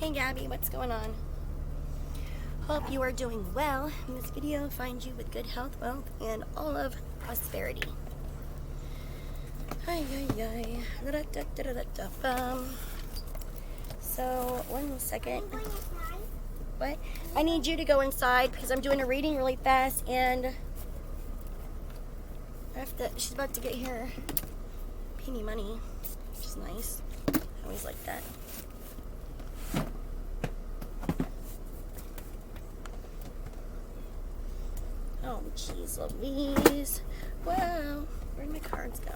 Hey Gabby, what's going on? Hope you are doing well. And this video finds you with good health, wealth, and all of prosperity. So, 1 second. What? I need you to go inside because I'm doing a reading really fast and she's about to get here. Pay me money, which is nice. I always like that. Oh, jeez Louise. Wow. Where'd my cards go?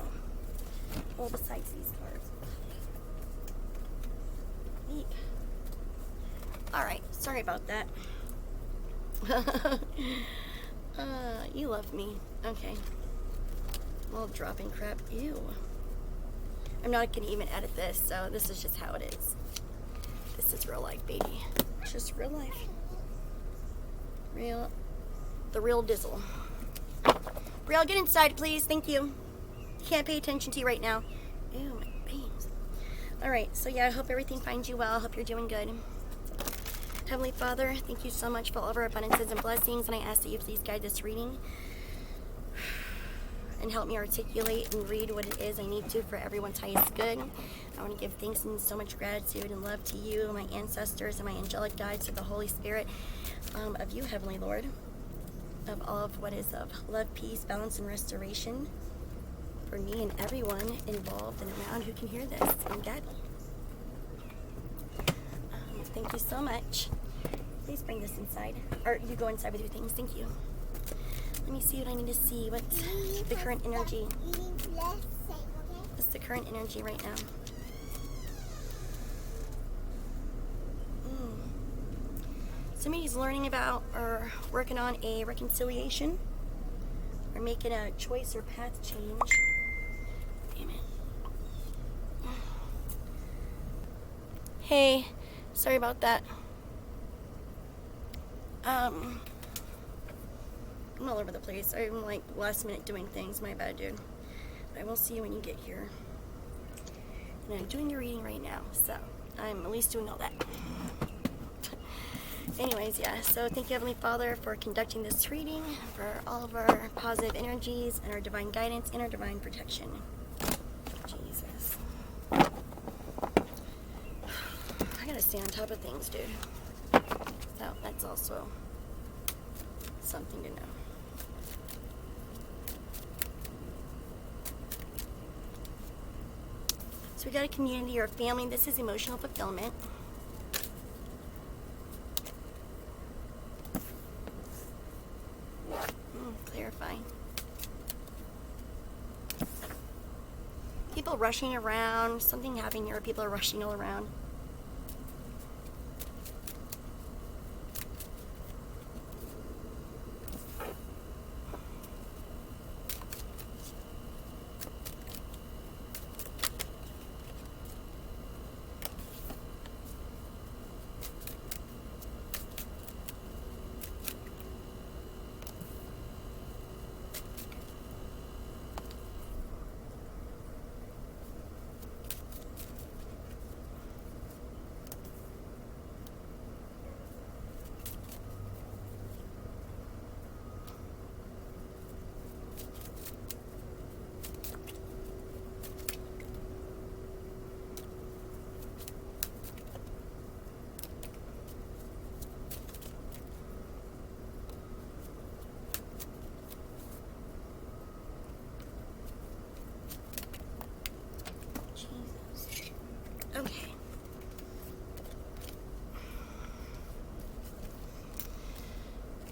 Oh, besides these cards. Neat. Alright, sorry about that. You love me. Okay. Well, dropping crap. Ew. I'm not going to even edit this, so this is just how it is. This is real life, baby. It's just real life. The real dizzle. Brielle, get inside, please. Thank you. Can't pay attention to you right now. Ew, my veins. Alright, so yeah, I hope everything finds you well. I hope you're doing good. Heavenly Father, thank you so much for all of our abundances and blessings, and I ask that you please guide this reading and help me articulate and read what it is I need to for everyone's highest good. I want to give thanks and so much gratitude and love to you, my ancestors, and my angelic guides, to the Holy Spirit of you, Heavenly Lord, of all of what is of love, peace, balance, and restoration for me and everyone involved and around who can hear this. I'm Gabby. Thank you so much. Please bring this inside. Or you go inside with your things. Thank you. Let me see what I need to see. What's the current energy? What's the current energy right now? Somebody's learning about or working on a reconciliation or making a choice or path change. Damn it. Hey, sorry about that. I'm all over the place. I'm like last minute doing things. My bad, dude. But I will see you when you get here. And I'm doing your reading right now, so I'm at least doing all that. Anyways, yeah, so thank you, Heavenly Father, for conducting this reading, for all of our positive energies and our divine guidance and our divine protection. Jesus. I gotta stay on top of things, dude. Oh, that's also something to know. So we got a community or a family. This is emotional fulfillment. Clarifying. People rushing around. Something happening here. People are rushing all around. Okay.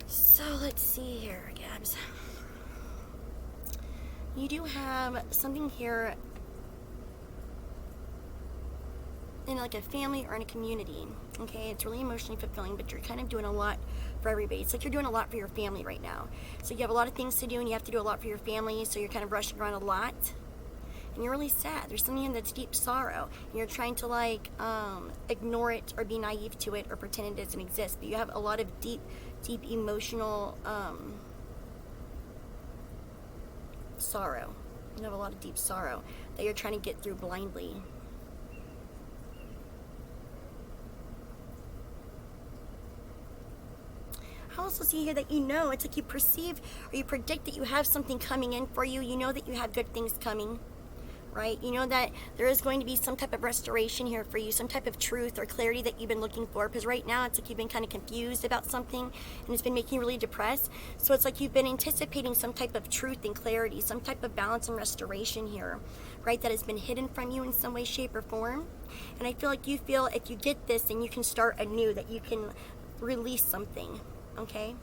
So let's see here, Gabs. You do have something here in like a family or in a community. Okay, it's really emotionally fulfilling, but you're kind of doing a lot for everybody. It's like you're doing a lot for your family right now. So you have a lot of things to do and you have to do a lot for your family, so you're kind of rushing around a lot. And you're really sad. There's something in that's deep sorrow. And you're trying to like ignore it or be naive to it or pretend it doesn't exist. But you have a lot of deep emotional sorrow. You have a lot of deep sorrow that you're trying to get through blindly. also see here that you know, it's like you perceive or you predict that you have something coming in for you. You know that you have good things coming, right? You know that there is going to be some type of restoration here for you, some type of truth or clarity that you've been looking for, because right now it's like you've been kind of confused about something and it's been making you really depressed. So it's like you've been anticipating some type of truth and clarity, some type of balance and restoration here, right? That has been hidden from you in some way, shape, or form. And I feel like you feel if you get this, then you can start anew, that you can release something, okay?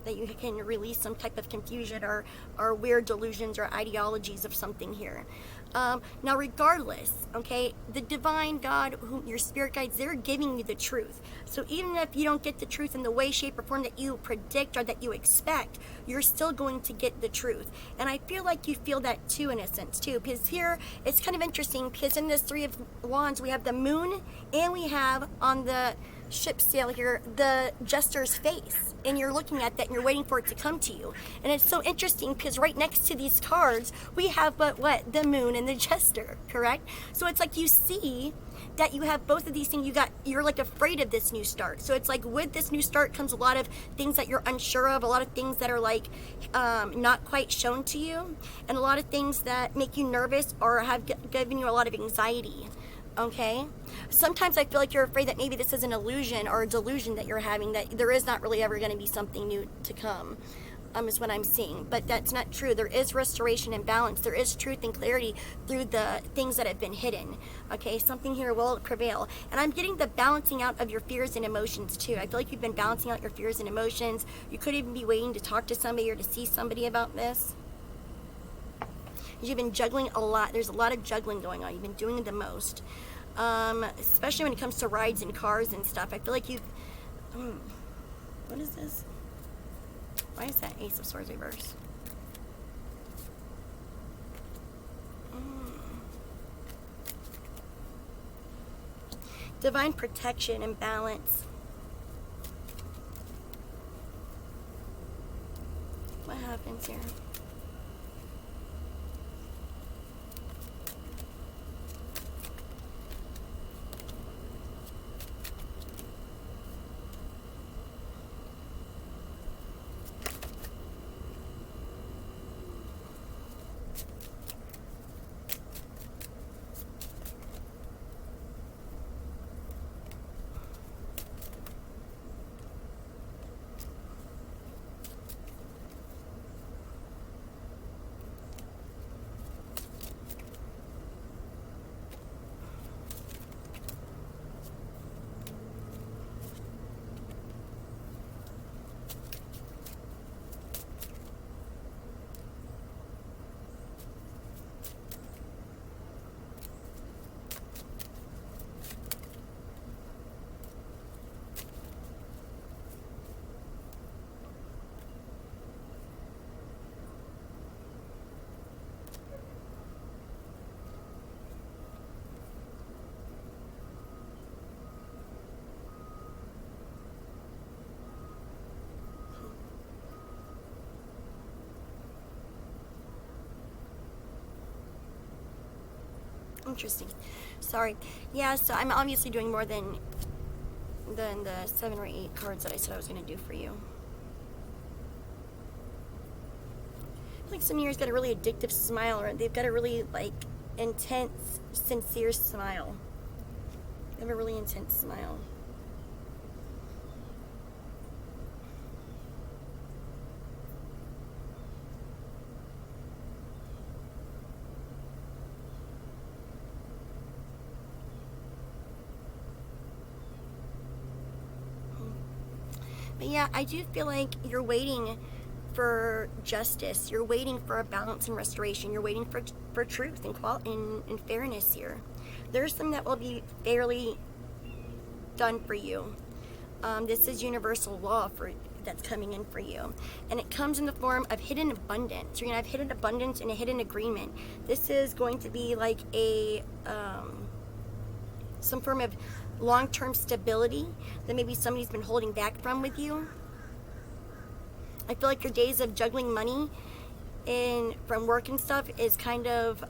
That you can release some type of confusion or weird delusions or ideologies of something here. Now, regardless, okay, the divine God, your spirit guides, they're giving you the truth. So even if you don't get the truth in the way, shape, or form that you predict or that you expect, you're still going to get the truth. And I feel like you feel that too, in a sense, too. Because here, it's kind of interesting, because in this Three of Wands, we have the moon, and we have on the ship sail here the jester's face, and you're looking at that and you're waiting for it to come to you. And it's so interesting because right next to these cards we have but what, the moon and the jester, correct? So it's like you see that you have both of these things. You're like afraid of this new start. So it's like with this new start comes a lot of things that you're unsure of, a lot of things that are like not quite shown to you, and a lot of things that make you nervous or have given you a lot of anxiety. Okay, sometimes I feel like you're afraid that maybe this is an illusion or a delusion that you're having, that there is not really ever going to be something new to come, is what I'm seeing. But that's not true. There is restoration and balance. There is truth and clarity through the things that have been hidden. Okay, something here will prevail. And I'm getting the balancing out of your fears and emotions too. I feel like you've been balancing out your fears and emotions. You could even be waiting to talk to somebody or to see somebody about this. You've been juggling a lot. There's a lot of juggling going on. You've been doing the most, especially when it comes to rides and cars and stuff. I feel like you've what is this? Why is that Ace of Swords reverse? Divine protection and balance. What happens here? Interesting. Sorry. Yeah, so I'm obviously doing more than the 7 or 8 cards that I said I was going to do for you. I feel like some of yours got a really addictive smile, or they've got a really like intense, sincere smile. They have a really intense smile. But yeah, I do feel like you're waiting for justice. You're waiting for a balance and restoration. You're waiting for truth and fairness here. There's something that will be fairly done for you. This is universal law that's coming in for you. And it comes in the form of hidden abundance. You're going to have hidden abundance and a hidden agreement. This is going to be like some form of long-term stability that maybe somebody's been holding back from with you. I feel like your days of juggling money from work and stuff is kind of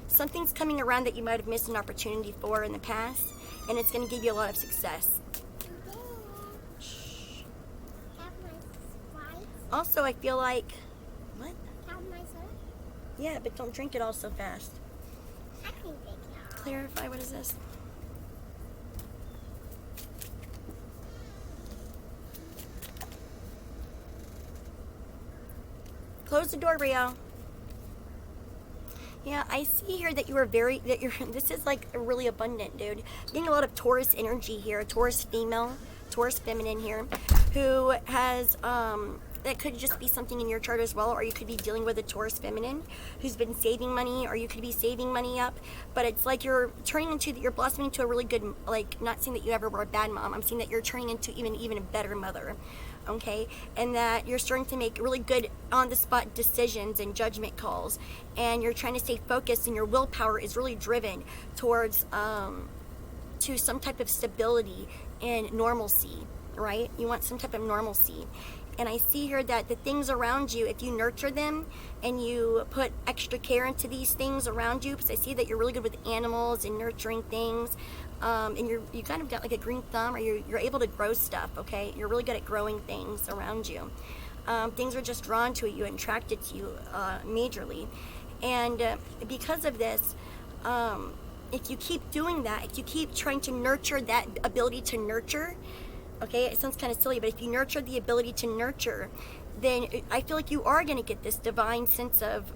something's coming around that you might have missed an opportunity for in the past, and it's going to give you a lot of success. Also, I feel like, what? Yeah, but don't drink it all so fast. I can drink it all. Clarify, what is this? Close the door, Rio. Yeah, I see here that you are this is like really abundant, dude. Getting a lot of Taurus energy here, Taurus female, Taurus feminine here, who has, that could just be something in your chart as well, or you could be dealing with a Taurus feminine who's been saving money, or you could be saving money up, but it's like you're blossoming into a really good, like, not saying that you ever were a bad mom, I'm saying that you're turning into even a better mother, okay, and that you're starting to make really good on-the-spot decisions and judgment calls, and you're trying to stay focused, and your willpower is really driven towards, to some type of stability and normalcy, right? You want some type of normalcy. And I see here that the things around you, if you nurture them and you put extra care into these things around you, because I see that you're really good with animals and nurturing things, and you kind of got like a green thumb, or you're able to grow stuff, okay? You're really good at growing things around you. Things are just drawn to you and attracted to you majorly. And because of this, if you keep doing that, if you keep trying to nurture that ability to nurture, okay, it sounds kind of silly, but if you nurture the ability to nurture, then I feel like you are going to get this divine sense of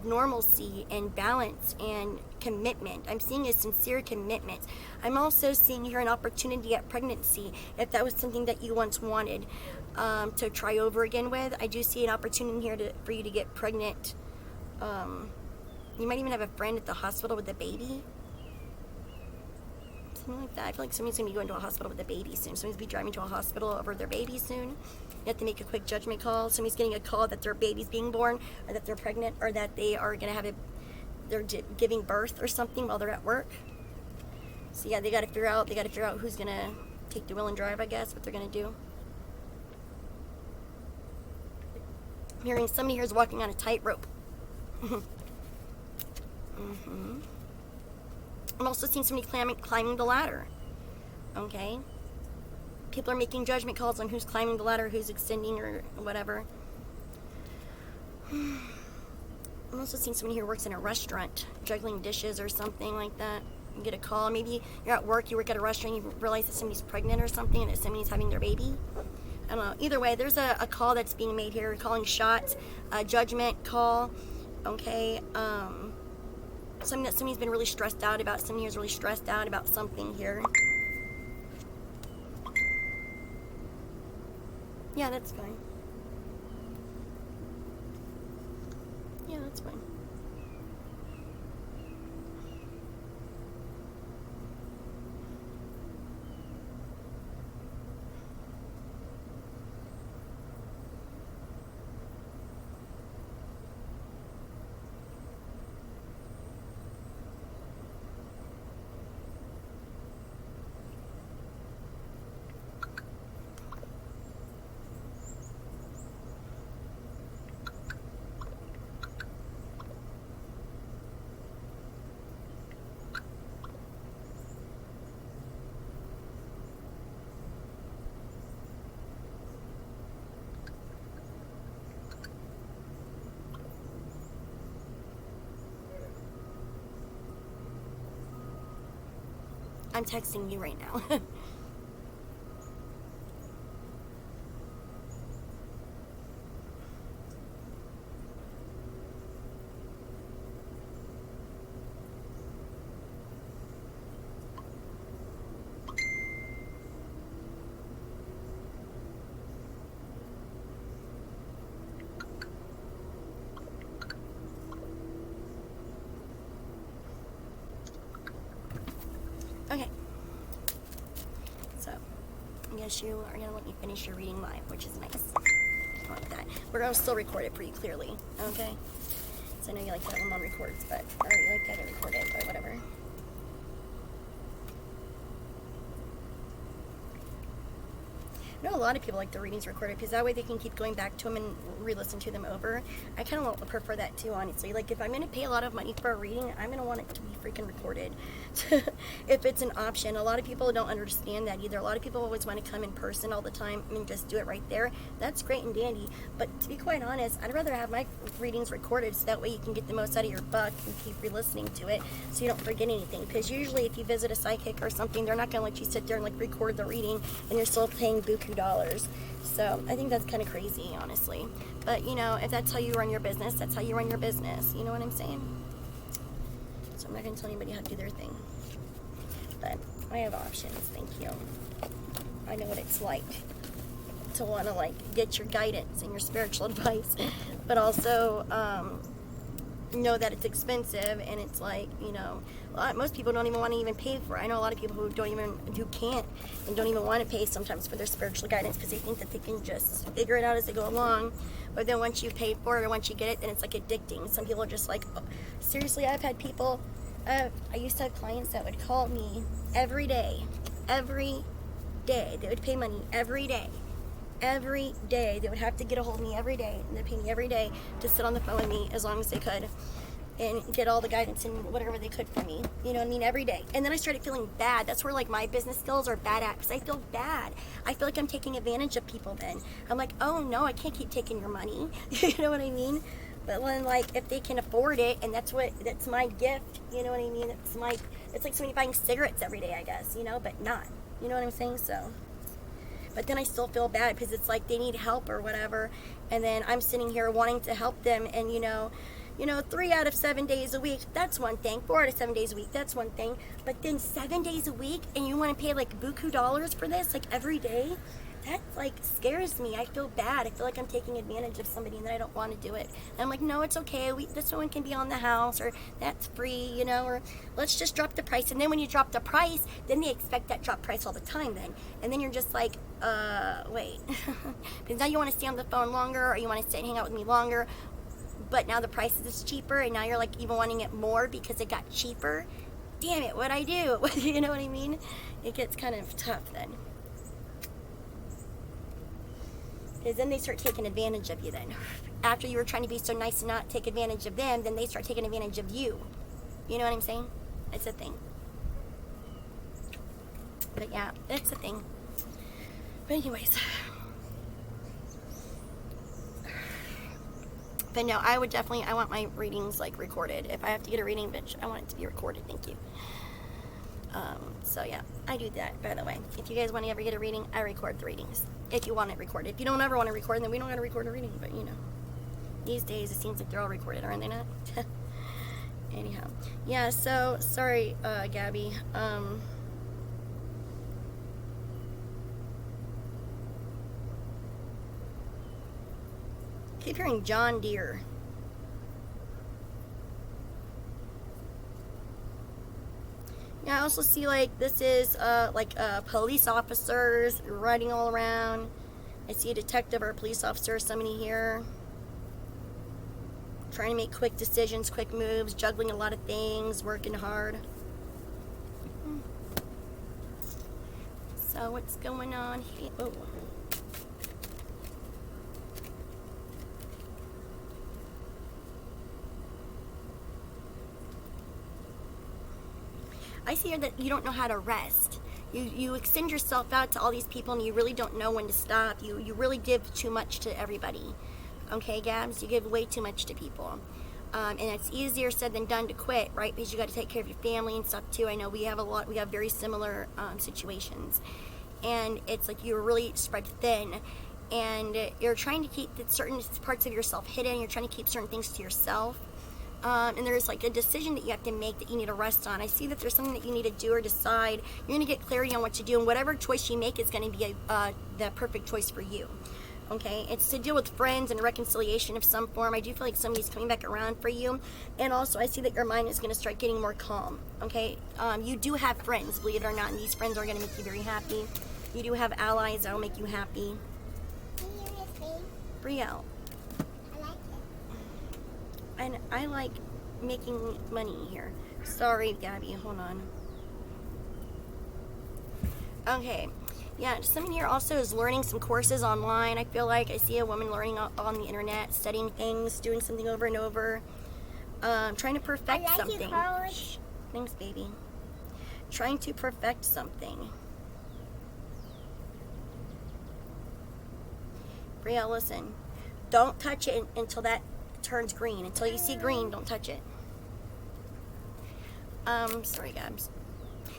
normalcy and balance and commitment. I'm seeing a sincere commitment. I'm also seeing here an opportunity at pregnancy, if that was something that you once wanted to try over again with. I do see an opportunity here for you to get pregnant. You might even have a friend at the hospital with a baby. Something like that. I feel like somebody's going to be going to a hospital with a baby soon. Somebody's going to be driving to a hospital over their baby soon. You have to make a quick judgment call. Somebody's getting a call that their baby's being born, or that they're pregnant, or that they are going to have they're giving birth or something while they're at work. So yeah, they got to figure out who's going to take the wheel and drive, I guess, what they're going to do. I'm hearing somebody here is walking on a tightrope. I'm also seeing somebody climbing the ladder, okay? People are making judgment calls on who's climbing the ladder, who's extending, or whatever. I'm also seeing somebody here who works in a restaurant, juggling dishes or something like that. You get a call, maybe you're at work, you work at a restaurant, you realize that somebody's pregnant or something, and that somebody's having their baby. I don't know. Either way, there's a call that's being made here, calling shots, a judgment call, okay? Something that somebody's been really stressed out about. Somebody who's really stressed out about something here. Yeah, that's fine. Yeah, that's fine. I'm texting you right now. Okay. So, I guess you are going to let me finish your reading live, which is nice. I like that. We're going to still record it pretty clearly, okay? So I know you like to have them on records, or you like to have it recorded, but whatever. No, know a lot of people like their readings recorded because that way they can keep going back to them and re-listen to them over. I kind of prefer that too, honestly. Like if I'm going to pay a lot of money for a reading, I'm going to want it to be freaking recorded. If it's an option. A lot of people don't understand that either. A lot of people always want to come in person all the time and just do it right there. That's great and dandy. But to be quite honest, I'd rather have my readings recorded so that way you can get the most out of your buck and keep re-listening to it so you don't forget anything. Because usually if you visit a psychic or something, they're not going to let you sit there and like record the reading and you're still paying buku dollars. So I think that's kind of crazy, honestly. But you know, if that's how you run your business, that's how you run your business. You know what I'm saying? So I'm not going to tell anybody how to do their thing. But I have options, thank you. I know what it's like to want to like get your guidance and your spiritual advice, but also know that it's expensive, and it's like, you know, most people don't even want to even pay for it. I know a lot of people who can't and don't even want to pay sometimes for their spiritual guidance because they think that they can just figure it out as they go along. But then once you pay for it or once you get it, then it's like addicting. Some people are just like, oh, seriously, I've had people, I used to have clients that would call me every day. They would pay money every day. Every day. They would have to get a hold of me every day, and they'd pay me every day to sit on the phone with me as long as they could and get all the guidance and whatever they could for me. You know what I mean? Every day. And then I started feeling bad. That's where like my business skills are bad at, because I feel bad. I feel like I'm taking advantage of people then. I'm like, oh no, I can't keep taking your money. You know what I mean? But when like if they can afford it, and that's my gift, you know what I mean? It's like somebody buying cigarettes every day, I guess, you know, but not. You know what I'm saying? So, but then I still feel bad because it's like they need help or whatever, and then I'm sitting here wanting to help them, and you know, 3 out of 7 days a week, that's one thing. 4 out of 7 days a week, that's one thing. But then 7 days a week, and you want to pay like buku dollars for this, like every day? That like scares me. I feel bad. I feel like I'm taking advantage of somebody and that I don't want to do it. And I'm like, no, it's okay. This one can be on the house, or that's free, you know, or let's just drop the price. And then when you drop the price, then they expect that drop price all the time then. And then you're just like, wait. Because now you want to stay on the phone longer, or you want to sit and hang out with me longer. But now the price is cheaper, and now you're like even wanting it more because it got cheaper. Damn it, what'd I do? You know what I mean? It gets kind of tough then. Because then they start taking advantage of you then. After you were trying to be so nice and not take advantage of them, then they start taking advantage of you. You know what I'm saying? It's a thing. But yeah, it's a thing. But anyways. But no, I want my readings like recorded. If I have to get a reading, bitch, I want it to be recorded. Thank you. So yeah, I do that, by the way. If you guys want to ever get a reading, I record the readings. If you want it recorded. If you don't ever want to record, then we don't got to record a reading. But you know, these days it seems like they're all recorded, aren't they not? Anyhow, yeah. So sorry, Gabby. Keep hearing John Deere. Yeah, I also see like this is police officers riding all around. I see a detective or a police officer, somebody here. Trying to make quick decisions, quick moves, juggling a lot of things, working hard. So what's going on here? Oh. I see here that you don't know how to rest. You extend yourself out to all these people, and you really don't know when to stop. You really give too much to everybody. Okay, Gabs? You give way too much to people. And it's easier said than done to quit, right? Because you got to take care of your family and stuff too. I know we have very similar situations. And it's like you're really spread thin. And you're trying to keep certain parts of yourself hidden. You're trying to keep certain things to yourself. And there's like a decision that you have to make that you need to rest on. I see that there's something that you need to do or decide. You're going to get clarity on what to do, and whatever choice you make is going to be the perfect choice for you. Okay, it's to deal with friends and reconciliation of some form. I do feel like somebody's coming back around for you, and also I see that your mind is going to start getting more calm. Okay, you do have friends, believe it or not, and these friends are going to make you very happy. You do have allies that will make you happy. Brielle. And I like making money here. Sorry, Gabby, hold on. Okay, Yeah, someone here also is learning some courses online. I feel like I see a woman learning on the internet, studying things, doing something over and over, trying to perfect I like something. your college. Shh. Thanks, baby. Trying to perfect something. Bria, listen. Don't touch it until that turns green. Until you see green, don't touch it. Sorry, Gabs.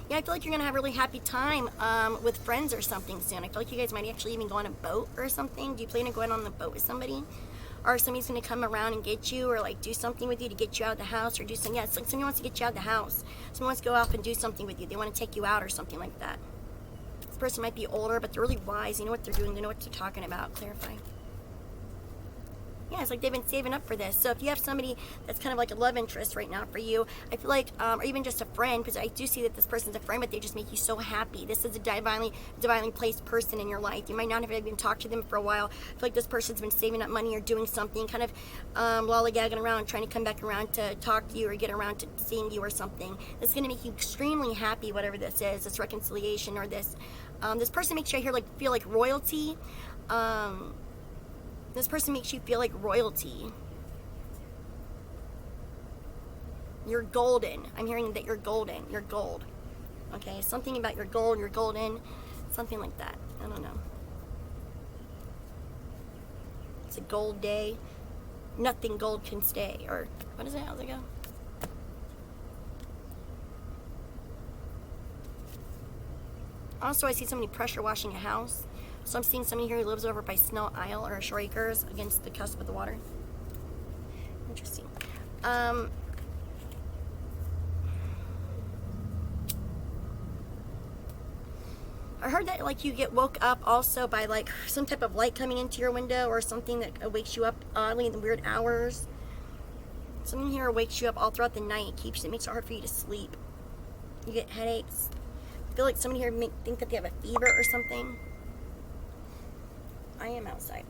Yeah, I feel like you're going to have a really happy time with friends or something soon. I feel like you guys might actually even go on a boat or something. Do you plan on going on the boat with somebody? Or somebody's going to come around and get you, or like do something with you to get you out of the house, or do something. Yeah, it's like somebody wants to get you out of the house. Someone wants to go off and do something with you. They want to take you out or something like that. This person might be older, but they're really wise. They know what they're doing. They know what they're talking about. Clarify. Yeah, it's like they've been saving up for this. So if you have somebody that's kind of like a love interest right now for you, I feel like, or even just a friend, because I do see that this person's a friend, but they just make you so happy. This is a divinely placed person in your life. You might not have even talked to them for a while. I feel like this person's been saving up money or doing something, kind of lollygagging around, trying to come back around to talk to you or get around to seeing you or something. It's going to make you extremely happy, whatever this is, this reconciliation or this. This person makes you feel like royalty. This person makes you feel like royalty. You're golden. I'm hearing that you're golden. You're gold. Okay, something about your gold, you're golden. Something like that. I don't know. It's a gold day. Nothing gold can stay. Or, what is it? How's it go? Also, I see somebody pressure washing a house. So I'm seeing somebody here who lives over by Snell Isle or Shore Acres against the cusp of the water. Interesting. I heard that like you get woke up also by like some type of light coming into your window or something that wakes you up oddly in the weird hours. Something here wakes you up all throughout the night. It makes it hard for you to sleep. You get headaches. I feel like somebody here think that they have a fever or something. I am outside.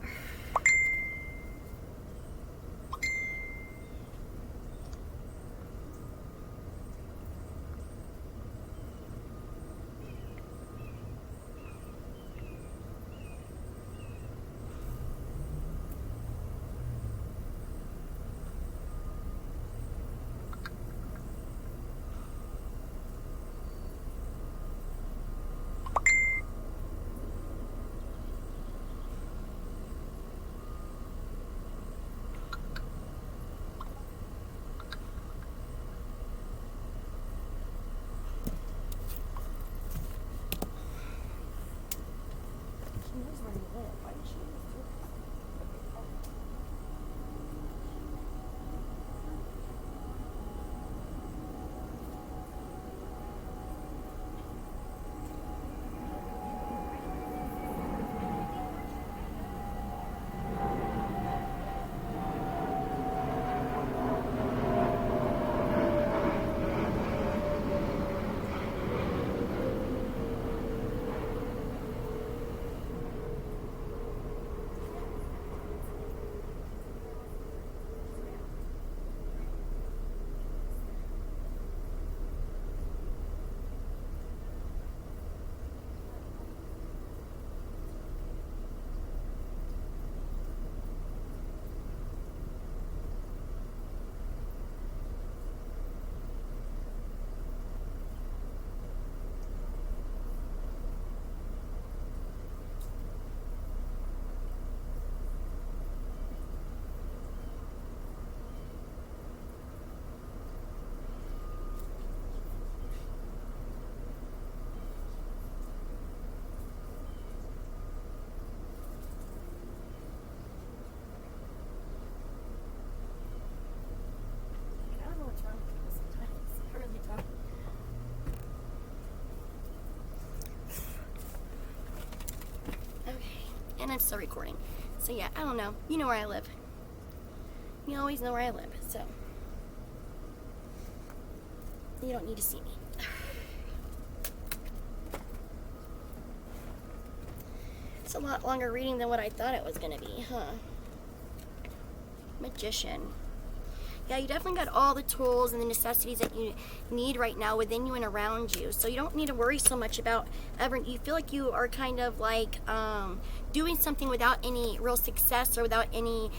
And I'm still recording. So yeah, I don't know. You know where I live. You always know where I live, so you don't need to see me. It's a lot longer reading than what I thought it was going to be, huh? Magician. Yeah, you definitely got all the tools and the necessities that you need right now within you and around you. So you don't need to worry so much about ever. You feel like you are kind of like doing something without any real success or without any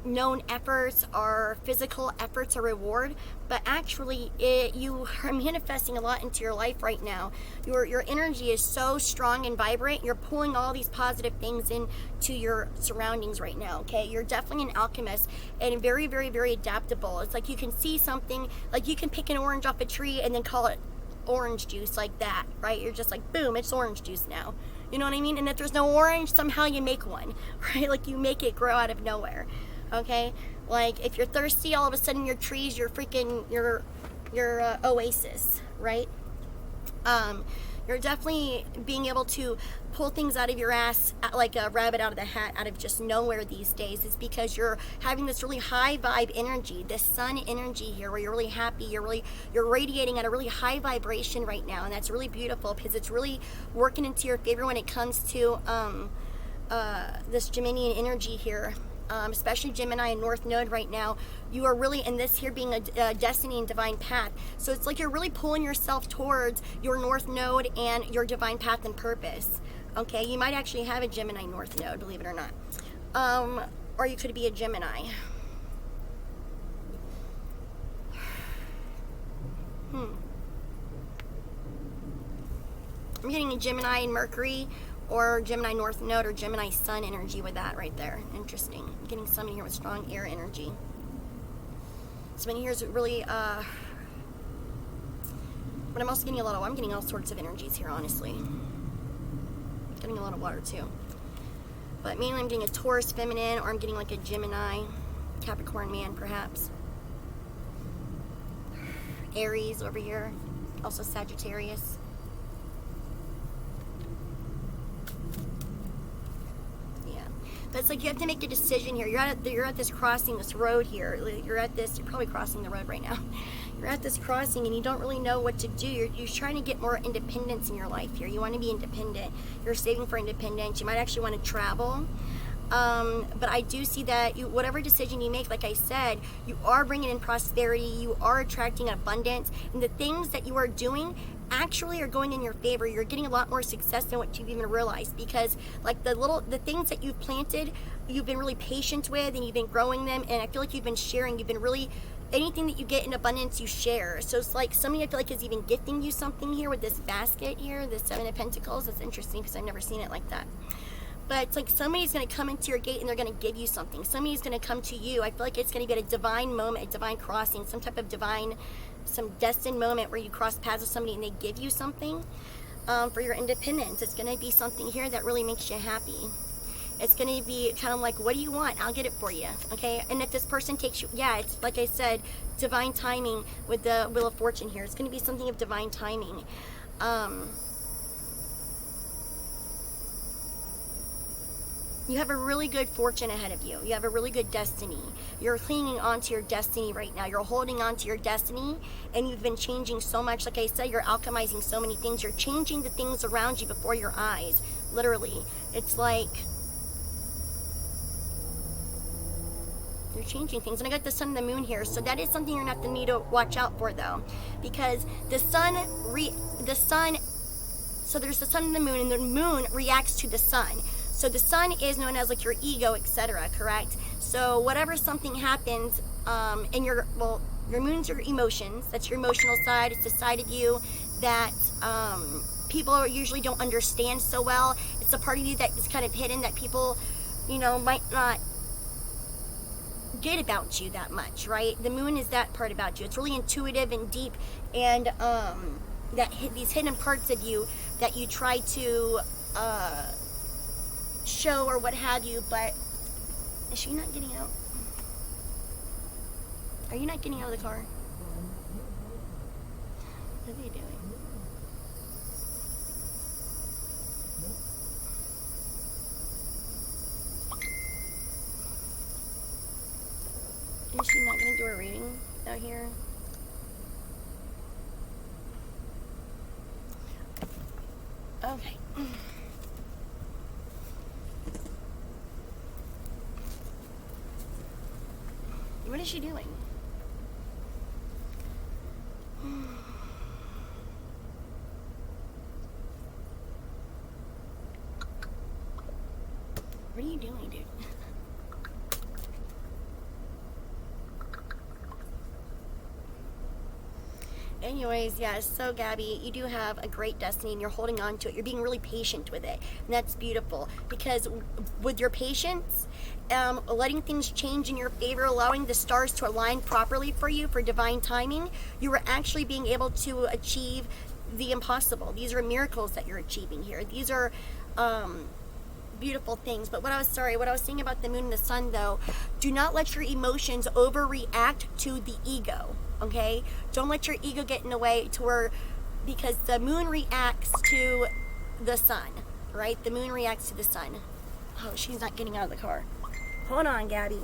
known efforts or physical efforts or reward, but actually you are manifesting a lot into your life right now. Your energy is so strong and vibrant. You're pulling all these positive things into your surroundings right now. Okay, you're definitely an alchemist and very, very, very adaptable. It's like you can see something, like you can pick an orange off a tree and then call it orange juice like that, right? You're just like, boom, it's orange juice now. You know what I mean? And if there's no orange, somehow you make one, right? Like you make it grow out of nowhere. Okay, like if you're thirsty, all of a sudden your tree's your freaking your oasis, right? You're definitely being able to pull things out of your ass like a rabbit out of the hat, out of just nowhere these days. Is because you're having this really high vibe energy, this sun energy here, where you're really happy. You're radiating at a really high vibration right now, and that's really beautiful because it's really working into your favor when it comes to this Geminian energy here. Especially Gemini and North Node right now, you are really in this here being a destiny and divine path. So it's like you're really pulling yourself towards your North Node and your divine path and purpose. Okay, you might actually have a Gemini North Node, believe it or not. Or you could be a Gemini. I'm getting a Gemini and Mercury, or Gemini North Node, or Gemini Sun energy with that right there. Interesting. I'm getting somebody here with strong air energy. Somebody here is really, but I'm also getting I'm getting all sorts of energies here, honestly. Getting a lot of water too. But mainly I'm getting a Taurus feminine, or I'm getting like a Gemini, Capricorn man perhaps. Aries over here, also Sagittarius. But it's like you have to make a decision here. You're at this crossing, this road here. You're probably crossing the road right now. You're at this crossing and you don't really know what to do. You're trying to get more independence in your life here. You want to be independent. You're saving for independence. You might actually want to travel. But I do see that whatever decision you make, like I said, you are bringing in prosperity. You are attracting abundance. And the things that you are doing actually are going in your favor. You're getting a lot more success than what you've even realized, because like the things that you've planted, you've been really patient with, and you've been growing them, and I feel like you've been sharing. You've been really, anything that you get in abundance, you share. So it's like somebody I feel like is even gifting you something here with this basket here, the Seven of Pentacles. That's interesting because I've never seen it like that. But it's like somebody's going to come into your gate and they're going to give you something. Somebody's going to come to you. I feel like it's going to be at a divine moment, a divine crossing, some type of divine, some destined moment where you cross paths with somebody and they give you something for your independence. It's going to be something here that really makes you happy. It's going to be kind of like, what do you want? I'll get it for you. Okay. And if this person takes you, yeah, it's like I said, divine timing with the Wheel of Fortune here. It's going to be something of divine timing. You have a really good fortune ahead of you. You have a really good destiny. You're clinging on to your destiny right now. You're holding on to your destiny, and you've been changing so much. Like I said, you're alchemizing so many things. You're changing the things around you before your eyes. Literally. It's like you're changing things. And I got the sun and the moon here. So that is something you're going to have to need to watch out for, though. Because the sun, so there's the sun and the moon, and the moon reacts to the sun. So the sun is known as like your ego, etc., correct? So whatever something happens in your moon's your emotions. That's your emotional side. It's the side of you that people usually don't understand so well. It's a part of you that is kind of hidden, that people, might not get about you that much, right? The moon is that part about you. It's really intuitive and deep, and these hidden parts of you that you try to show or what have you. But is she not getting out? Are you not getting out of the car? What are you doing? Is she not going to do a reading out here? Okay. You is she doing? What are you doing, dude? Anyways, yes, so Gabby, you do have a great destiny and you're holding on to it. You're being really patient with it. And that's beautiful because with your patience, letting things change in your favor, allowing the stars to align properly for you for divine timing, you are actually being able to achieve the impossible. These are miracles that you're achieving here. These are beautiful things. But what I was saying about the moon and the sun, though, do not let your emotions overreact to the ego. Okay, don't let your ego get in the way to where, because the moon reacts to the sun, right? The moon reacts to the sun. Oh, she's not getting out of the car. Hold on, Gabby.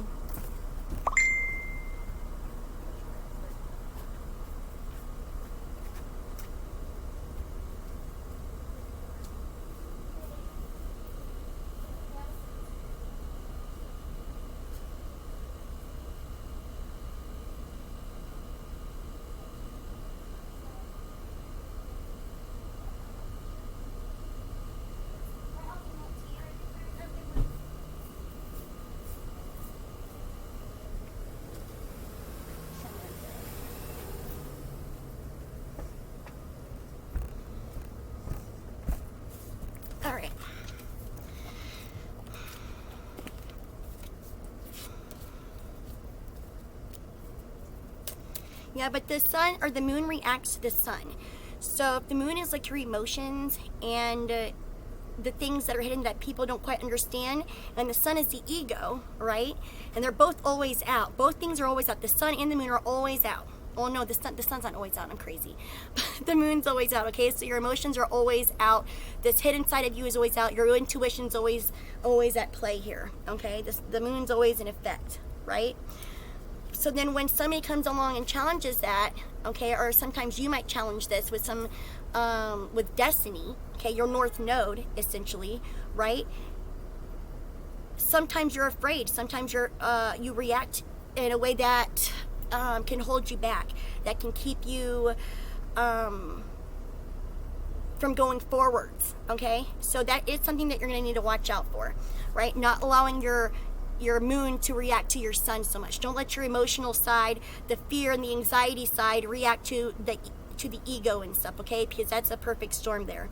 All right. Yeah, but the sun or the moon reacts to the sun. So if the moon is like your emotions and the things that are hidden that people don't quite understand, and the sun is the ego, right? And they're both always out. Both things are always out. The sun and the moon are always out. Oh no, the sun's not always out. I'm crazy. The moon's always out. Okay, so your emotions are always out. This hidden side of you is always out. Your intuition's always at play here. Okay, the moon's always in effect, right? So then when somebody comes along and challenges that, okay, or sometimes you might challenge this with some with destiny, okay, your north node essentially, right? Sometimes you're afraid. Sometimes you react in a way that can hold you back, that can keep you from going forwards, okay? So that is something that you're going to need to watch out for, right? Not allowing your moon to react to your sun so much. Don't let your emotional side, the fear and the anxiety side react to the ego and stuff, okay? Because that's a perfect storm there,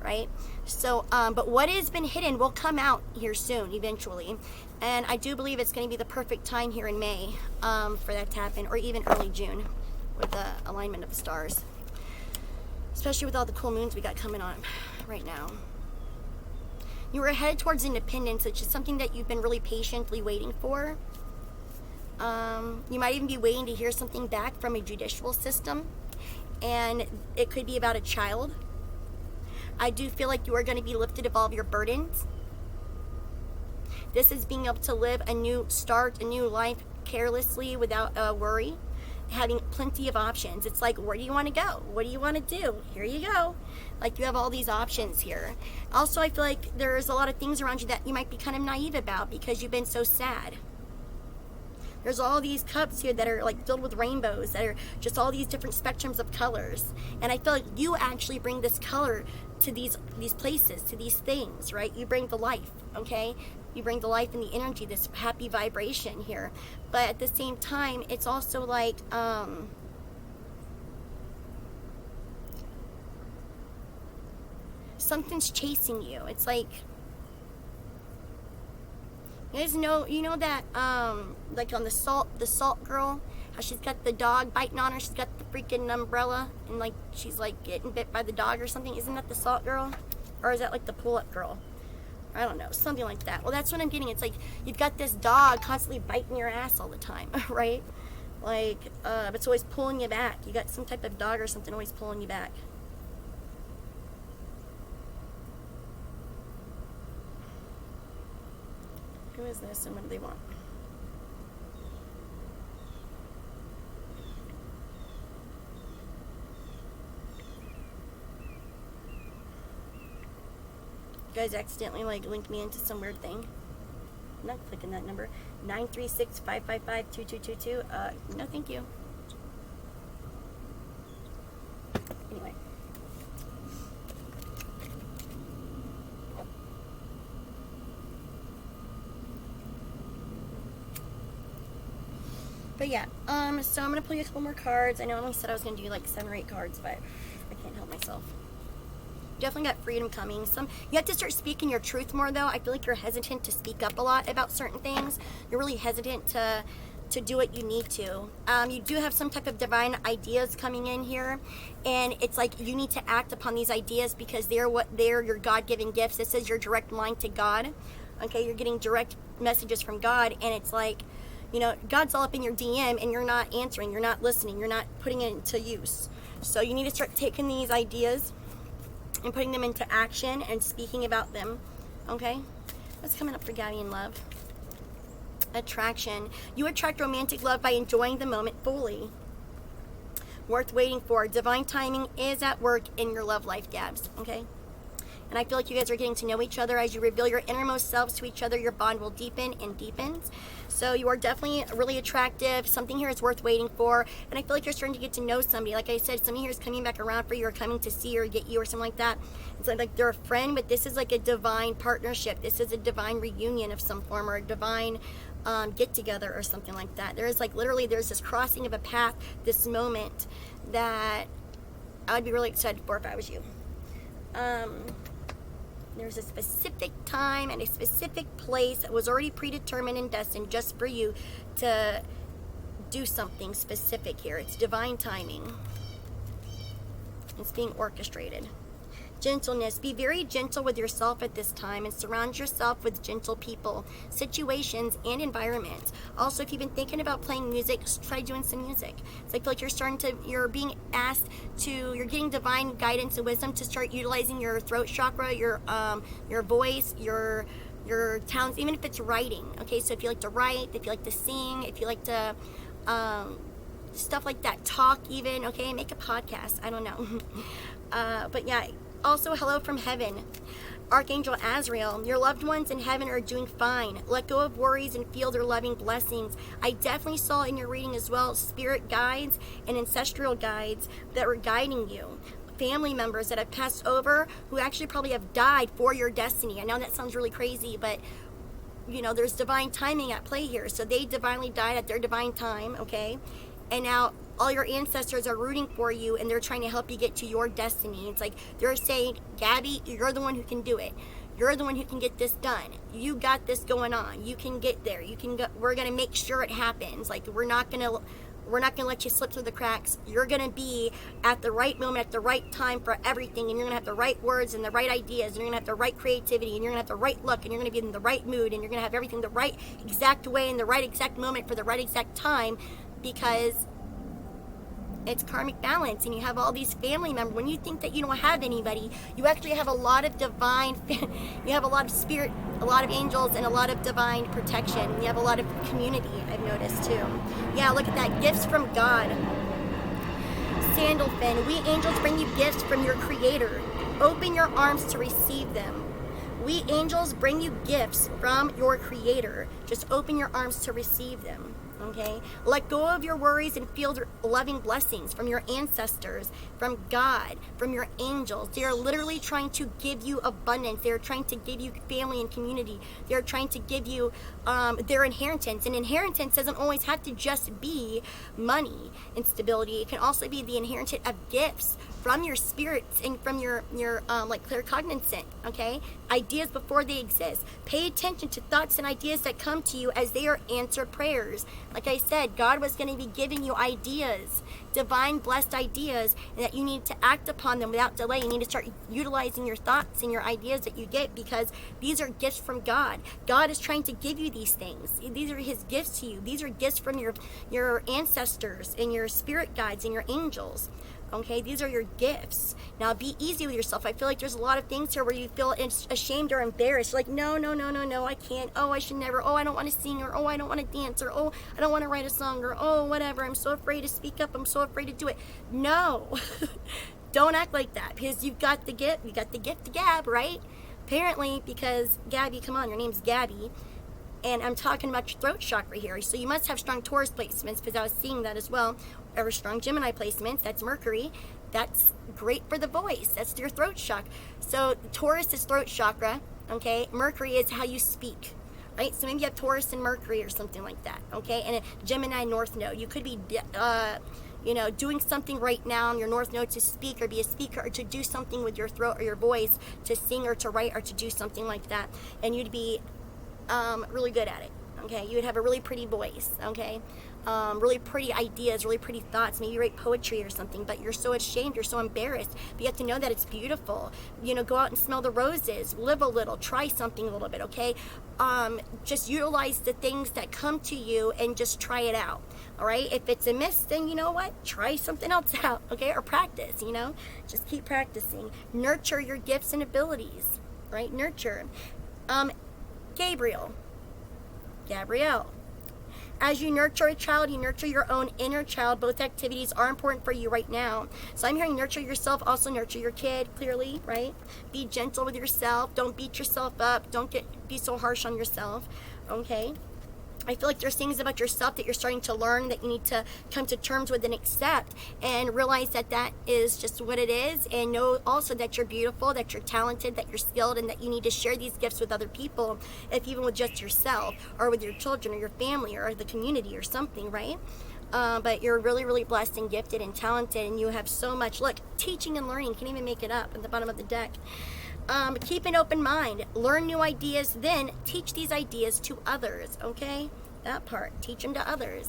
right? So, but what has been hidden will come out here soon, eventually. And I do believe it's going to be the perfect time here in May for that to happen, or even early June with the alignment of the stars. Especially with all the cool moons we got coming on right now. You were headed towards independence, which is something that you've been really patiently waiting for. You might even be waiting to hear something back from a judicial system, and it could be about a child. I do feel like you are going to be lifted of all of your burdens. This is being able to live a new start, a new life carelessly without worry, having plenty of options. It's like, where do you want to go? What do you want to do? Here you go. Like, you have all these options here. Also, I feel like there's a lot of things around you that you might be kind of naive about because you've been so sad. There's all these cups here that are like filled with rainbows, that are just all these different spectrums of colors. And I feel like you actually bring this color to these places, to these things, right? You bring the life, okay? You bring the life and the energy, this happy vibration here. But at the same time, it's also like, something's chasing you. It's like, you know that, like on the salt girl, how she's got the dog biting on her, she's got the freaking umbrella, and like, she's like getting bit by the dog or something. Isn't that the salt girl? Or is that like the pull-up girl? I don't know, something like that. Well, that's what I'm getting. It's like, you've got this dog constantly biting your ass all the time, right? Like, it's always pulling you back. You got some type of dog or something always pulling you back. Who is this and what do they want? You guys accidentally like linked me into some weird thing. not clicking that number. 936-555-2222. No, thank you. Anyway. But yeah, so I'm gonna pull you a couple more cards. I know I only said I was gonna do like 7 or 8 cards, but I can't help myself. Definitely got freedom coming. You have to start speaking your truth more, though. I feel like you're hesitant to speak up a lot about certain things. You're really hesitant to do what you need to. You do have some type of divine ideas coming in here, and it's like you need to act upon these ideas because they're your God-given gifts. This is your direct line to God. Okay, you're getting direct messages from God, and it's like, you know, God's all up in your DM, and you're not answering, you're not listening, you're not putting it into use. So you need to start taking these ideas and putting them into action and speaking about them. Okay? What's coming up for Gabby in love? Attraction. You attract romantic love by enjoying the moment fully. Worth waiting for. Divine timing is at work in your love life, Gabs. Okay? And I feel like you guys are getting to know each other. As you reveal your innermost selves to each other, your bond will deepen and deepens. So you are definitely really attractive. Something here is worth waiting for. And I feel like you're starting to get to know somebody. Like I said, somebody here is coming back around for you, or coming to see or get you, or something like that. It's like they're a friend, but this is like a divine partnership. This is a divine reunion of some form, or a divine get together or something like that. There is like literally, there's this crossing of a path, this moment that I would be really excited for if I was you. There's a specific time and a specific place that was already predetermined and destined just for you to do something specific here. It's divine timing. It's being orchestrated. Gentleness. Be very gentle with yourself at this time and surround yourself with gentle people, situations, and environments. Also, if you've been thinking about playing music, try doing some music. So I feel like you're being asked to, you're getting divine guidance and wisdom to start utilizing your throat chakra, your voice, your talents, even if it's writing. Okay, so if you like to write, if you like to sing, if you like to stuff like that, talk even, okay, make a podcast, I don't know. But yeah, also hello from heaven. Archangel Azrael, your loved ones in heaven are doing fine. Let go of worries and feel their loving blessings. I definitely saw in your reading as well spirit guides and ancestral guides that were guiding you. Family members that have passed over who actually probably have died for your destiny. I know that sounds really crazy, but you know, there's divine timing at play here. So they divinely died at their divine time, okay? And now all your ancestors are rooting for you, and they're trying to help you get to your destiny. It's like they're saying, Gabby, you're the one who can do it. You're the one who can get this done. You got this going on. You can get there. You can go. We're gonna make sure it happens. Like we're not gonna let you slip through the cracks. You're gonna be at the right moment, at the right time for everything, and you're gonna have the right words and the right ideas, and you're gonna have the right creativity, and you're gonna have the right look, and you're gonna be in the right mood, and you're gonna have everything the right exact way in the right exact moment for the right exact time, because it's karmic balance, and you have all these family members. When you think that you don't have anybody, you actually have a lot of divine, you have a lot of spirit, a lot of angels, and a lot of divine protection. You have a lot of community, I've noticed too. Yeah, look at that, gifts from God. Sandalfin, we angels bring you gifts from your Creator. Open your arms to receive them. We angels bring you gifts from your Creator. Just open your arms to receive them. Okay? Let go of your worries and feel the loving blessings from your ancestors, from God, from your angels. They are literally trying to give you abundance. They are trying to give you family and community. They are trying to give you their inheritance. And inheritance doesn't always have to just be money and stability. It can also be the inheritance of gifts from your spirits and from your like claircognizant, okay? Ideas before they exist. Pay attention to thoughts and ideas that come to you as they are answered prayers. Like I said, God was going to be giving you ideas, divine blessed ideas, and that you need to act upon them without delay. You need to start utilizing your thoughts and your ideas that you get, because these are gifts from God. God is trying to give you these things. These are His gifts to you. These are gifts from your ancestors and your spirit guides and your angels. Okay, these are your gifts. Now be easy with yourself. I feel like there's a lot of things here where you feel ashamed or embarrassed. You're like, no, I can't. Oh, I should never. Oh, I don't want to sing, or oh, I don't want to dance, or oh, I don't want to write a song, or oh, whatever. I'm so afraid to speak up. I'm so afraid to do it. No, don't act like that, because you've got the gift. You got the gift to gab, right? Apparently, because Gabby, come on, your name's Gabby. And I'm talking about your throat chakra here. So you must have strong Taurus placements, because I was seeing that as well. Or strong Gemini placements. That's Mercury. That's great for the voice. That's your throat chakra. So Taurus is throat chakra. Okay. Mercury is how you speak. Right? So maybe you have Taurus and Mercury or something like that. Okay. And a Gemini North Node. You could be doing something right now in your North Node to speak or be a speaker, or to do something with your throat or your voice, to sing or to write or to do something like that. And you'd be really good at it. Okay, you would have a really pretty voice. Okay, really pretty ideas, really pretty thoughts. Maybe you write poetry or something, but you're so ashamed, you're so embarrassed. But you have to know that it's beautiful. Go out and smell the roses, live a little, try something a little bit. Okay, just utilize the things that come to you and just try it out. All right, if it's a miss, then you know what? Try something else out. Okay, or practice. Just keep practicing. Nurture your gifts and abilities. Right, nurture. Gabrielle. As you nurture a child, you nurture your own inner child. Both activities are important for you right now. So I'm hearing nurture yourself, also nurture your kid, clearly, right? Be gentle with yourself. Don't beat yourself up. Don't be so harsh on yourself, okay? I feel like there's things about yourself that you're starting to learn that you need to come to terms with and accept, and realize that that is just what it is, and know also that you're beautiful, that you're talented, that you're skilled, and that you need to share these gifts with other people, if even with just yourself or with your children or your family or the community or something, right? But you're really, really blessed and gifted and talented, and you have so much. Look, teaching and learning, can't even make it up at the bottom of the deck. Keep an open mind, learn new ideas, then teach these ideas to others, okay? That part, teach them to others.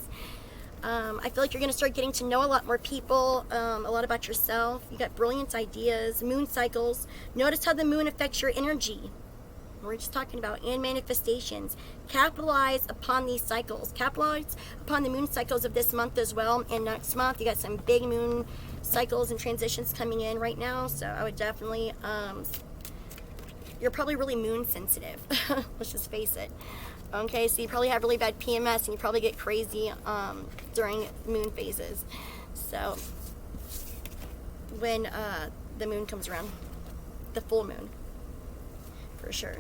I feel like you're going to start getting to know a lot more people, a lot about yourself. You got brilliant ideas, moon cycles. Notice how the moon affects your energy. We're just talking about, and manifestations. Capitalize upon these cycles. Capitalize upon the moon cycles of this month as well. And next month, you got some big moon cycles and transitions coming in right now. So I would definitely, you're probably really moon sensitive. Let's just face it. Okay, so you probably have really bad PMS, and you probably get crazy during moon phases. So when the moon comes around, the full moon, for sure.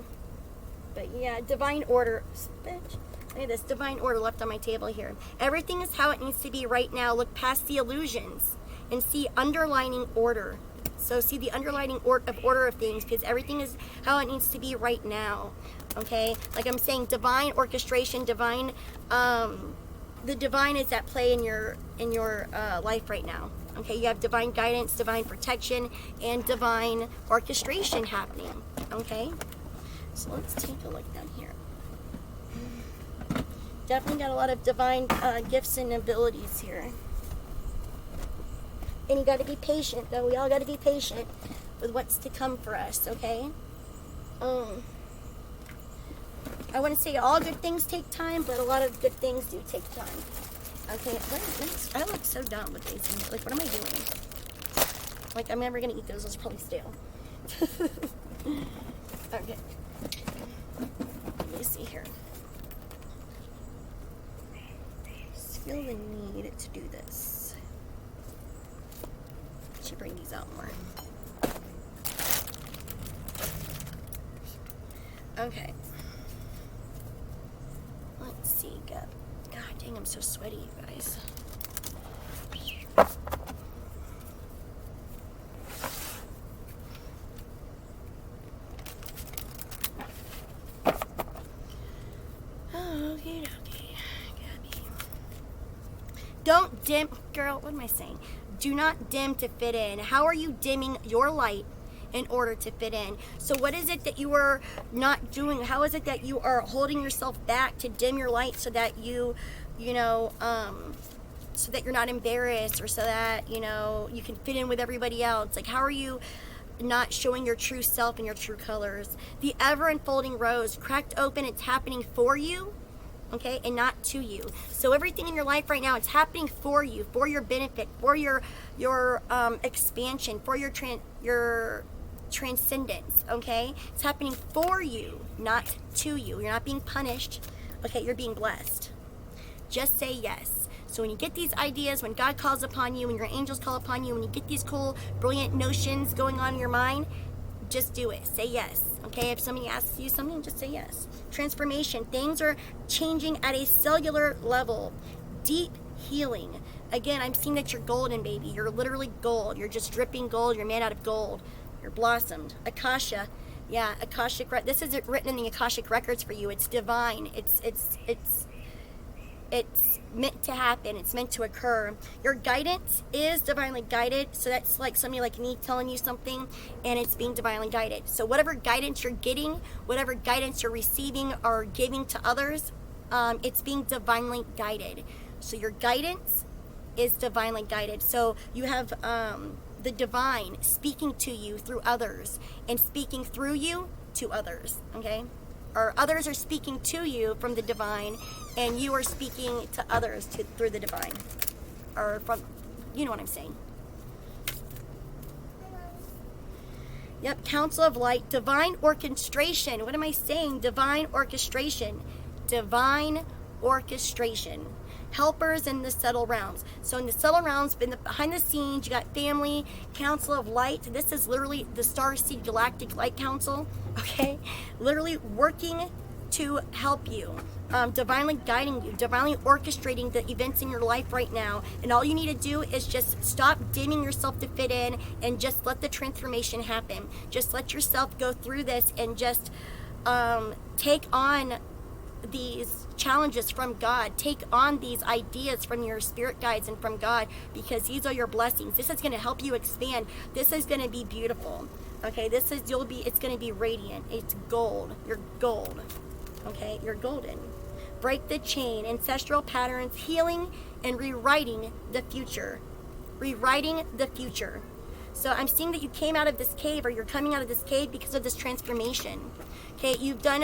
But yeah, divine order. Bitch, look at this, divine order left on my table here. Everything is how it needs to be right now. Look past the illusions and see underlining order. So see the underlining order of things, because everything is how it needs to be right now. Okay, like I'm saying, divine orchestration, divine, the divine is at play in your life right now. Okay, you have divine guidance, divine protection, and divine orchestration happening. Okay, so let's take a look down here. Definitely got a lot of divine gifts and abilities here. And you got to be patient, though. We all got to be patient with what's to come for us, okay? I wouldn't say all good things take time, but a lot of good things do take time. Okay, I look so dumb with these. Like, what am I doing? Like, I'm never going to eat those. Those are probably stale. Okay. Let me see here. Just feel the need to do this. Should bring these out more. Okay. Let's see. God dang, I'm so sweaty, you guys. Okay, Gabby. Don't dim, girl. What am I saying? Do not dim to fit in. How are you dimming your light in order to fit in? So what is it that you are not doing? How is it that you are holding yourself back to dim your light so that so that you're not embarrassed, or so that, you can fit in with everybody else? Like, how are you not showing your true self and your true colors? The ever unfolding rose, cracked open, it's happening for you. Okay, and not to you. So everything in your life right now, it's happening for you, for your benefit, for your expansion, for your transcendence. Okay, it's happening for you, not to you. You're not being punished. Okay, you're being blessed. Just say yes. So when you get these ideas, when God calls upon you, when your angels call upon you, when you get these cool, brilliant notions going on in your mind, just do it. Say yes. Okay, if somebody asks you something, just say yes. Transformation. Things are changing at a cellular level. Deep healing. Again, I'm seeing that you're golden, baby. You're literally gold. You're just dripping gold. You're made out of gold. You're blossomed. Akasha. Yeah, Akashic. This is written in the Akashic records for you. It's divine. It's meant to happen. It's meant to occur. Your guidance is divinely guided. So that's like somebody like me telling you something, and it's being divinely guided. So whatever guidance you're getting, whatever guidance you're receiving or giving to others, it's being divinely guided. So your guidance is divinely guided. So you have the divine speaking to you through others and speaking through you to others, okay? Or others are speaking to you from the divine, and you are speaking to others through the divine. Or from, you know what I'm saying. Yep, Council of Light, divine orchestration. What am I saying? Divine orchestration. Divine orchestration. Helpers in the subtle realms. So in the subtle realms, behind the scenes, you got family, Council of Light. This is literally the Starseed Galactic Light Council, okay? Literally working to help you, divinely guiding you, divinely orchestrating the events in your life right now. And all you need to do is just stop dimming yourself to fit in and just let the transformation happen. Just let yourself go through this and just take on these challenges from God. Take on these ideas from your spirit guides and from God, because these are your blessings. This is going to help you expand. This is going to be beautiful. Okay, it's going to be radiant. It's gold. You're gold. Okay, you're golden. Break the chain, ancestral patterns, healing and rewriting the future. Rewriting the future. So I'm seeing that you came out of this cave, or you're coming out of this cave because of this transformation. Okay,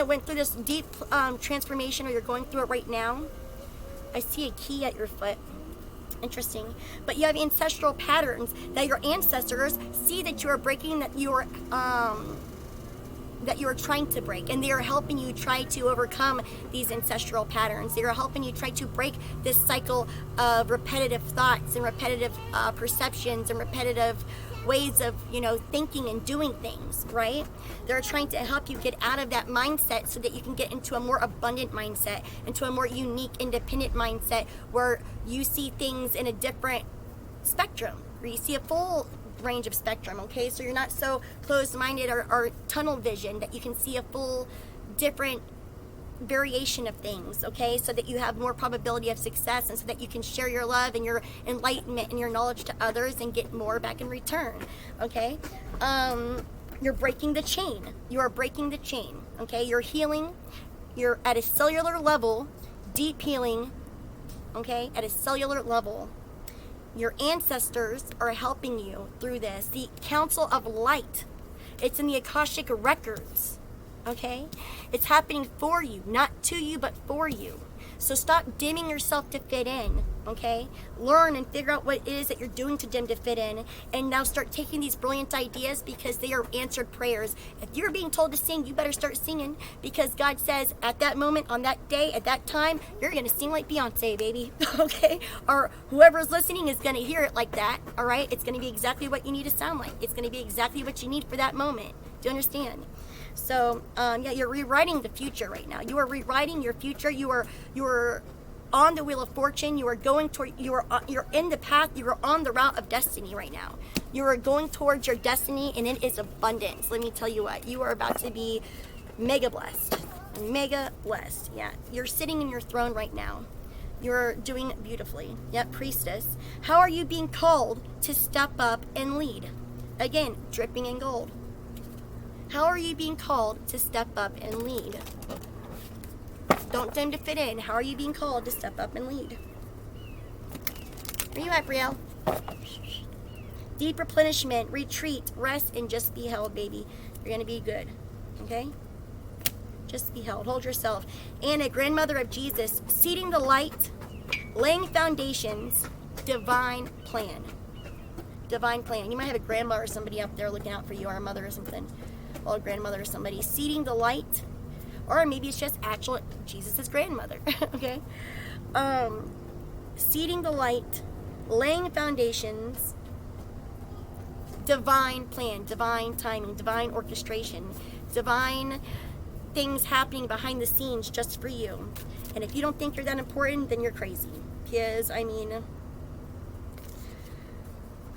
went through this deep transformation, or you're going through it right now. I see a key at your foot. Interesting. But you have ancestral patterns that your ancestors see that you are breaking, that you are trying to break, and they are helping you try to overcome these ancestral patterns. They are helping you try to break this cycle of repetitive thoughts and repetitive perceptions and repetitive ways of thinking and doing things, right? They're trying to help you get out of that mindset so that you can get into a more abundant mindset, into a more unique, independent mindset where you see things in a different spectrum, where you see a full range of spectrum, okay? So you're not so closed-minded or tunnel vision, that you can see a full different variation of things, okay? So that you have more probability of success, and so that you can share your love and your enlightenment and your knowledge to others and get more back in return, okay? You're breaking the chain. You are breaking the chain, okay? You're healing. You're at a cellular level, deep healing, okay? At a cellular level. Your ancestors are helping you through this. The Council of Light. It's in the Akashic records. Okay? It's happening for you. Not to you, but for you. So stop dimming yourself to fit in. Okay? Learn and figure out what it is that you're doing to dim to fit in. And now start taking these brilliant ideas, because they are answered prayers. If you're being told to sing, you better start singing, because God says at that moment, on that day, at that time, you're going to sing like Beyonce, baby. Okay? Or whoever's listening is going to hear it like that. All right? It's going to be exactly what you need to sound like. It's going to be exactly what you need for that moment. Do you understand? So, you're rewriting the future right now. You are rewriting your future. You are on the wheel of fortune. You are going toward. You're in the path. You are on the route of destiny right now. You are going towards your destiny, and it is abundance. Let me tell you what. You are about to be mega blessed. Mega blessed. Yeah. You're sitting in your throne right now. You're doing beautifully. Yep, priestess. How are you being called to step up and lead? Again, dripping in gold. How are you being called to step up and lead? Don't dim to fit in. How are you being called to step up and lead? Where you at, Brielle? Deep replenishment, retreat, rest, and just be held, baby. You're going to be good. Okay? Just be held. Hold yourself. Anna, grandmother of Jesus, seeding the light, laying foundations, divine plan. Divine plan. You might have a grandma or somebody up there looking out for you, or a mother or something. Old grandmother or somebody. Seeding the light. Or maybe it's just actual Jesus' grandmother. Okay? Seeding the light, laying foundations, divine plan, divine timing, divine orchestration, divine things happening behind the scenes just for you. And if you don't think you're that important, then you're crazy. Because, I mean,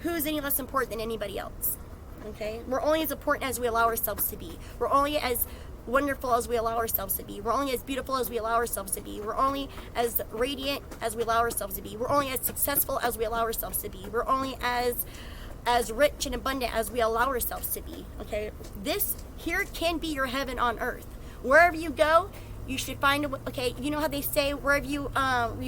who's any less important than anybody else? Okay? We're only as important as we allow ourselves to be. We're only as wonderful as we allow ourselves to be. We're only as beautiful as we allow ourselves to be. We're only as radiant as we allow ourselves to be. We're only as successful as we allow ourselves to be. We're only as rich and abundant as we allow ourselves to be. Okay? This here can be your heaven on earth. Wherever you go, you should find a, okay, you know how they say wherever you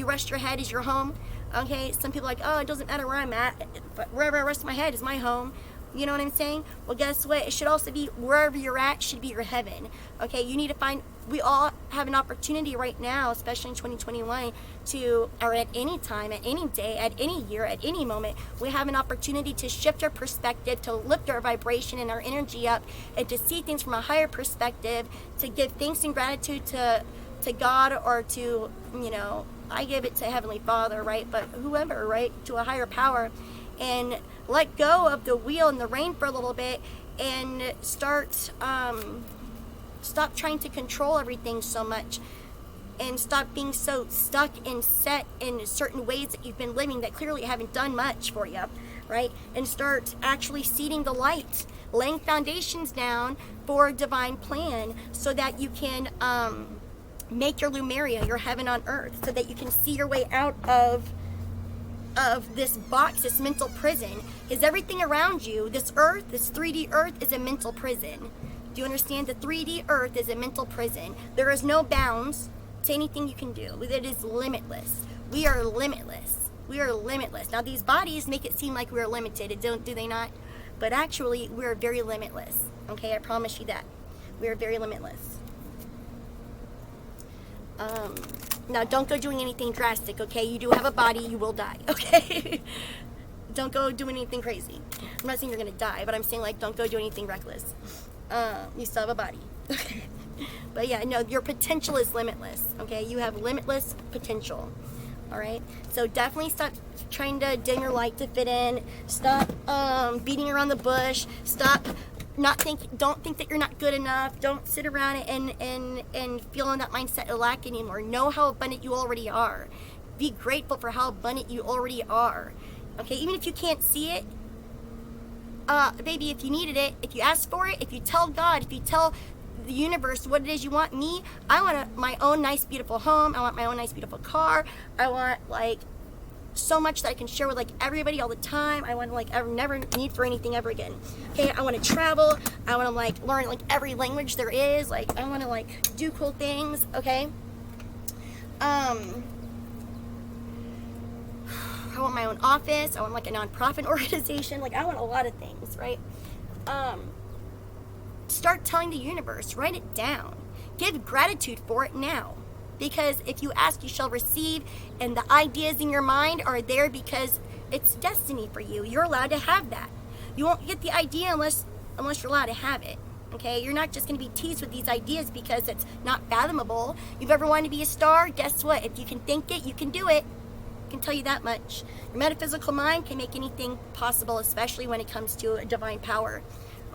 rest your head is your home? Okay? Some people are like, oh, it doesn't matter where I'm at, but wherever I rest my head is my home. You know what I'm saying? Well, guess what? It should also be wherever you're at should be your heaven. Okay? You need to find, we all have an opportunity right now, especially in 2021, or at any time, at any day, at any year, at any moment, we have an opportunity to shift our perspective, to lift our vibration and our energy up, and to see things from a higher perspective, to give thanks and gratitude to God, or to, you know, I give it to Heavenly Father, right? But whoever, right? To a higher power. And let go of the wheel and the rein for a little bit, and stop trying to control everything so much, and stop being so stuck and set in certain ways that you've been living that clearly haven't done much for you, right? And start actually seeding the light, laying foundations down for a divine plan, so that you can make your Lumeria, your heaven on earth, so that you can see your way out of this box, this mental prison. Is everything around you, this earth, this 3D earth, is a mental prison. Do you understand? The 3D earth is a mental prison. There is no bounds to anything you can do. It is limitless. We are limitless. We are limitless. Now, these bodies make it seem like we are limited. Do they not? But actually, we are very limitless. Okay, I promise you that. We are very limitless. Now, don't go doing anything drastic, okay? You do have a body, you will die, okay? Don't go doing anything crazy. I'm not saying you're going to die, but I'm saying, like, don't go do anything reckless. You still have a body, okay? But yeah, no, your potential is limitless, okay? You have limitless potential, all right? So definitely stop trying to dim your light to fit in. Stop beating around the bush. Don't think that you're not good enough. Don't sit around and feel in that mindset of lack anymore. Know how abundant you already are. Be grateful for how abundant you already are. Okay, even if you can't see it, baby, if you needed it, if you ask for it, if you tell God, if you tell the universe what it is you want, I want my own nice beautiful home. I want my own nice beautiful car. I want, like, so much that I can share with, like, everybody all the time. I want to, like, never need for anything ever again. Okay, I want to travel. I want to, like, learn, like, every language there is. Like, I want to, like, do cool things. Okay. I want my own office. I want, like, a nonprofit organization. Like, I want a lot of things, right? Start telling the universe. Write it down. Give gratitude for it now. Because if you ask, you shall receive, and the ideas in your mind are there because it's destiny for you. You're allowed to have that. You won't get the idea unless you're allowed to have it. Okay? You're not just going to be teased with these ideas because it's not fathomable. You've ever wanted to be a star? Guess what? If you can think it, you can do it. I can tell you that much. Your metaphysical mind can make anything possible, especially when it comes to a divine power.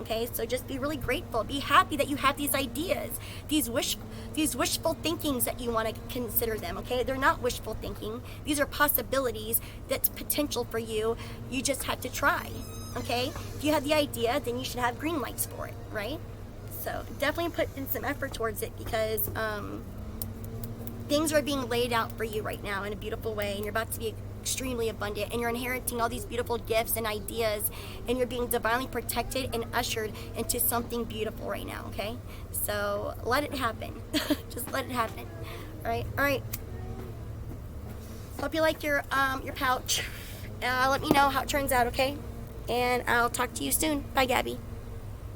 Okay, so just be really grateful. Be happy that you have these ideas, these wishful thinkings that you want to consider them. Okay, they're not wishful thinking. These are possibilities. That's potential for you. You just have to try. Okay, if you have the idea, then you should have green lights for it, right? So definitely put in some effort towards it, because things are being laid out for you right now in a beautiful way, and you're about to be extremely abundant, and you're inheriting all these beautiful gifts and ideas, and you're being divinely protected and ushered into something beautiful right now. Okay, so let it happen. Just let it happen. All right. Hope you like your pouch. Let me know how it turns out. Okay, and I'll talk to you soon. Bye, Gabby.